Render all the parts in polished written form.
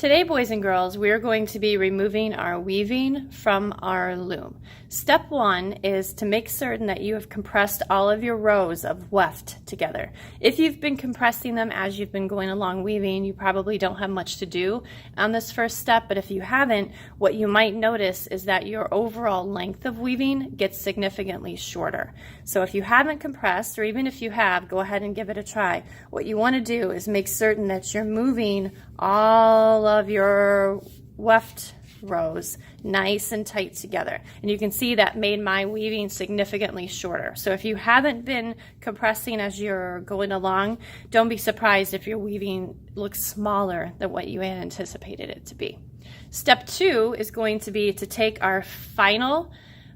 Today, boys and girls, we are going to be removing our weaving from our loom. Step one is to make certain that you have compressed all of your rows of weft together. If you've been compressing them as you've been going along weaving, you probably don't have much to do on this first step, but if you haven't, what you might notice is that your overall length of weaving gets significantly shorter. So if you haven't compressed, or even if you have, go ahead and give it a try. What you want to do is make certain that you're moving all of your weft rows nice and tight together, and you can see that made my weaving significantly shorter. So if you haven't been compressing as you're going along, don't be surprised if your weaving looks smaller than what you had anticipated it to be. Step two is going to be to take our final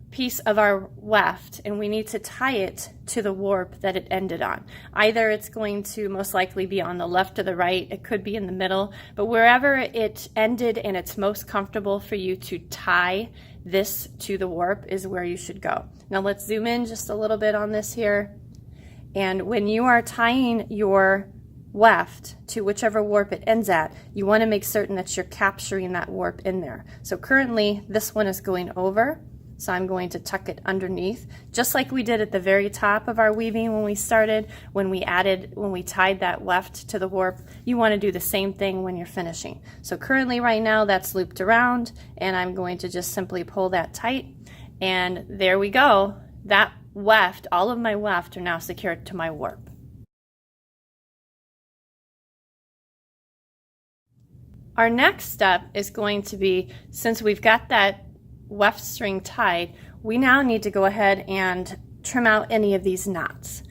piece of our weft and we need to tie it to the warp that it ended on. Either it's going to most likely be on the left or the right, it could be in the middle, but wherever it ended and it's most comfortable for you to tie this to the warp is where you should go. Now let's zoom in just a little bit on this here. And when you are tying your weft to whichever warp it ends at, you want to make certain that you're capturing that warp in there. So currently this one is going over, so I'm going to tuck it underneath, just like we did at the very top of our weaving when we started, when we tied that weft to the warp. You want to do the same thing when you're finishing. So currently right now that's looped around, and I'm going to just simply pull that tight, and there we go. That weft, all of my weft are now secured to my warp. Our next step is going to be, since we've got that weft string tied, we now need to go ahead and trim out any of these knots.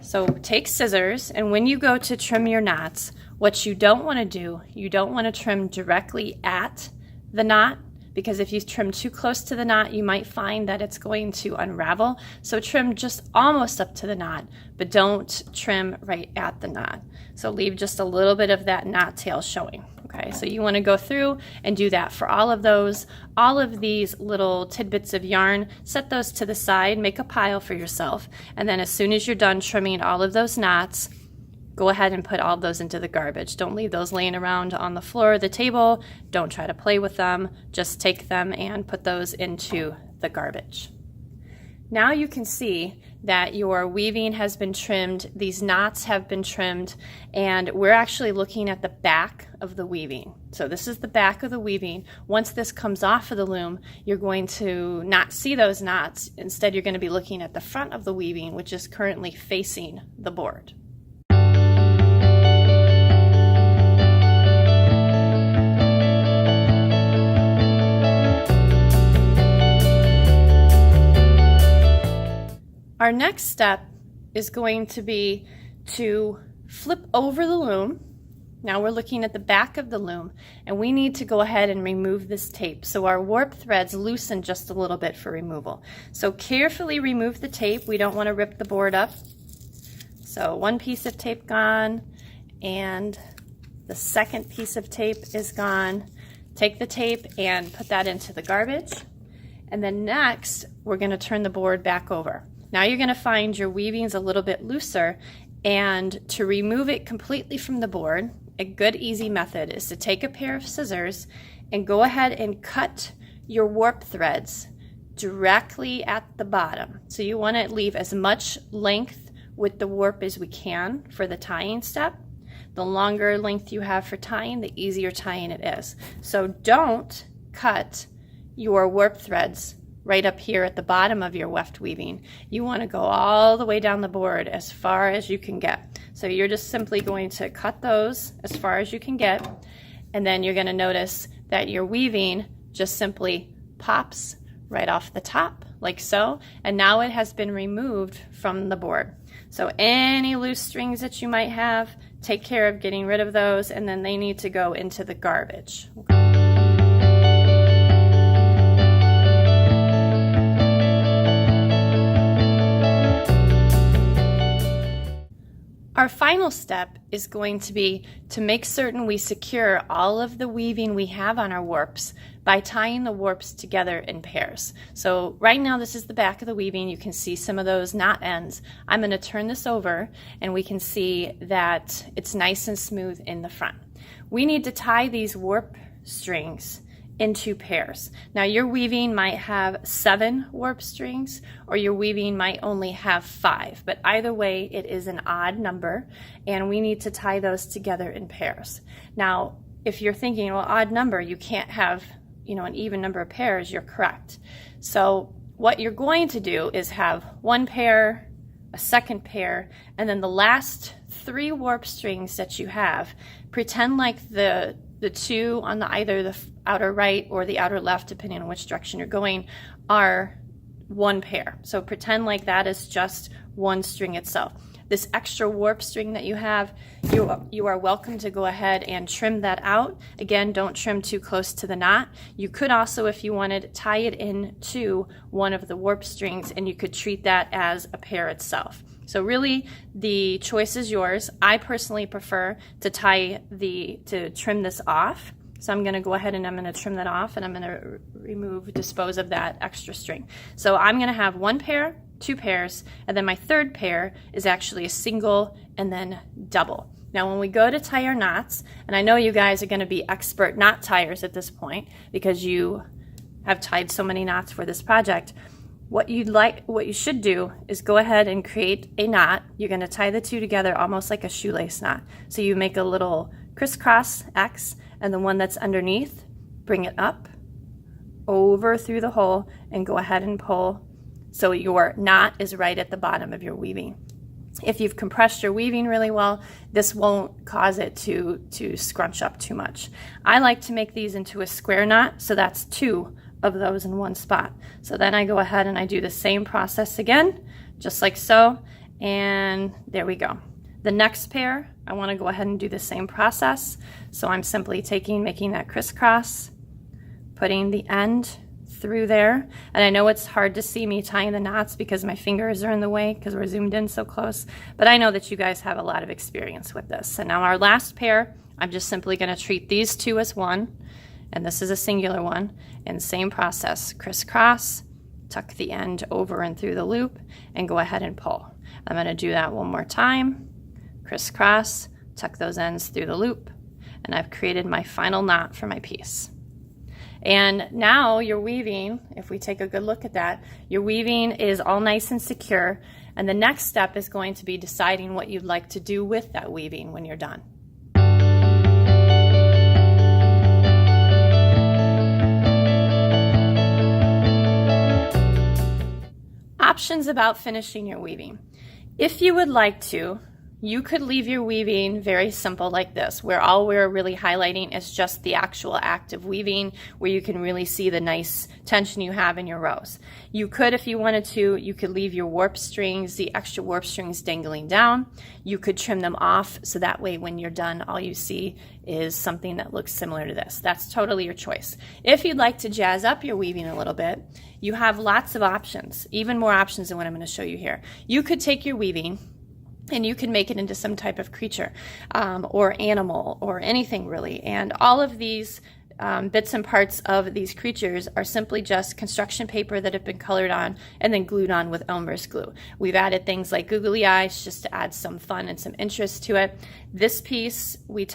So take scissors, and when you go to trim your knots, what you don't want to do, you don't want to trim directly at the knot, because if you trim too close to the knot, you might find that it's going to unravel. So trim just almost up to the knot, but don't trim right at the knot. So leave just a little bit of that knot tail showing. Okay, so you want to go through and do that for all of those. All of these little tidbits of yarn, set those to the side, make a pile for yourself, and then as soon as you're done trimming all of those knots, go ahead and put all of those into the garbage. Don't leave those laying around on the floor of the table. Don't try to play with them. Just take them and put those into the garbage. Now you can see that your weaving has been trimmed, these knots have been trimmed, and we're actually looking at the back of the weaving. So this is the back of the weaving. Once this comes off of the loom, you're going to not see those knots. Instead, you're going to be looking at the front of the weaving, which is currently facing the board. Our next step is going to be to flip over the loom. Now we're looking at the back of the loom, and we need to go ahead and remove this tape. So our warp threads loosen just a little bit for removal. So carefully remove the tape. We don't want to rip the board up. So one piece of tape gone, and the second piece of tape is gone. Take the tape and put that into the garbage. And then next, we're going to turn the board back over. Now you're going to find your weaving's a little bit looser, and to remove it completely from the board, a good easy method is to take a pair of scissors and go ahead and cut your warp threads directly at the bottom. So you want to leave as much length with the warp as we can for the tying step. The longer length you have for tying, the easier tying it is. So don't cut your warp threads right up here at the bottom of your weft weaving. You want to go all the way down the board as far as you can get. So you're just simply going to cut those as far as you can get, and then you're going to notice that your weaving just simply pops right off the top like so, and now it has been removed from the board. So any loose strings that you might have, take care of getting rid of those, and then they need to go into the garbage. Our final step is going to be to make certain we secure all of the weaving we have on our warps by tying the warps together in pairs. So right now this is the back of the weaving. You can see some of those knot ends. I'm going to turn this over and we can see that it's nice and smooth in the front. We need to tie these warp strings into pairs. Now your weaving might have 7 warp strings, or your weaving might only have 5, but either way it is an odd number, and we need to tie those together in pairs. Now if you're thinking, well, odd number, you can't have, an even number of pairs, you're correct. So what you're going to do is have one pair, a second pair, and then the last 3 warp strings that you have, pretend like the 2 on either the outer right or the outer left, depending on which direction you're going, are one pair. So pretend like that is just one string itself. This extra warp string that you have, you are welcome to go ahead and trim that out. Again, don't trim too close to the knot. You could also, if you wanted, tie it into one of the warp strings, and you could treat that as a pair itself. So really, the choice is yours. I personally prefer to trim this off. So I'm going to go ahead and I'm going to trim that off, and I'm going to dispose of that extra string. So I'm going to have 1 pair, 2 pairs, and then my 3rd pair is actually a single and then double. Now when we go to tie our knots, and I know you guys are going to be expert knot tiers at this point because you have tied so many knots for this project, what you should do is go ahead and create a knot. You're going to tie the 2 together almost like a shoelace knot. So you make a little crisscross X, and the one that's underneath, bring it up over through the hole and go ahead and pull so your knot is right at the bottom of your weaving. If you've compressed your weaving really well, this won't cause it to scrunch up too much. I like to make these into a square knot, so that's 2 of those in one spot. So then I go ahead and I do the same process again, just like so, and there we go. The next pair, I want to go ahead and do the same process. So I'm simply making that crisscross, putting the end through there. And I know it's hard to see me tying the knots because my fingers are in the way because we're zoomed in so close, but I know that you guys have a lot of experience with this. And now our last pair, I'm just simply going to treat these 2 as one, and this is a singular one, and same process, crisscross, tuck the end over and through the loop, and go ahead and pull. I'm going to do that one more time. Crisscross, tuck those ends through the loop, and I've created my final knot for my piece. And now your weaving, if we take a good look at that, your weaving is all nice and secure, and the next step is going to be deciding what you'd like to do with that weaving when you're done. Options about finishing your weaving. If you would like to, you could leave your weaving very simple like this, where all we're really highlighting is just the actual act of weaving, where you can really see the nice tension you have in your rows. You could, if you wanted to, you could leave your warp strings, the extra warp strings dangling down. You could trim them off, so that way when you're done, all you see is something that looks similar to this. That's totally your choice. If you'd like to jazz up your weaving a little bit, you have lots of options, even more options than what I'm going to show you here. You could take your weaving and you can make it into some type of creature or animal or anything really. And all of these bits and parts of these creatures are simply just construction paper that have been colored on and then glued on with Elmer's glue. We've added things like googly eyes just to add some fun and some interest to it. This piece we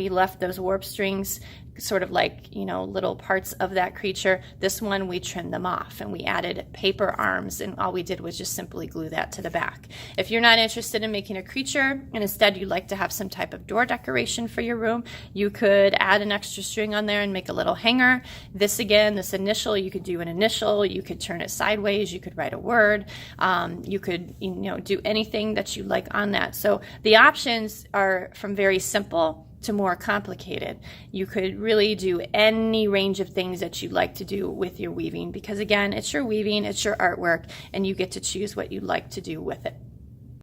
left those warp strings sort of like, little parts of that creature. This one, we trimmed them off and we added paper arms, and all we did was just simply glue that to the back. If you're not interested in making a creature and instead you'd like to have some type of door decoration for your room, you could add an extra string on there and make a little hanger. This initial, you could do an initial, you could turn it sideways, you could write a word, you could do anything that you like on that. So the options are from very simple to more complicated. You could really do any range of things that you'd like to do with your weaving, because again, it's your weaving, it's your artwork, and you get to choose what you'd like to do with it.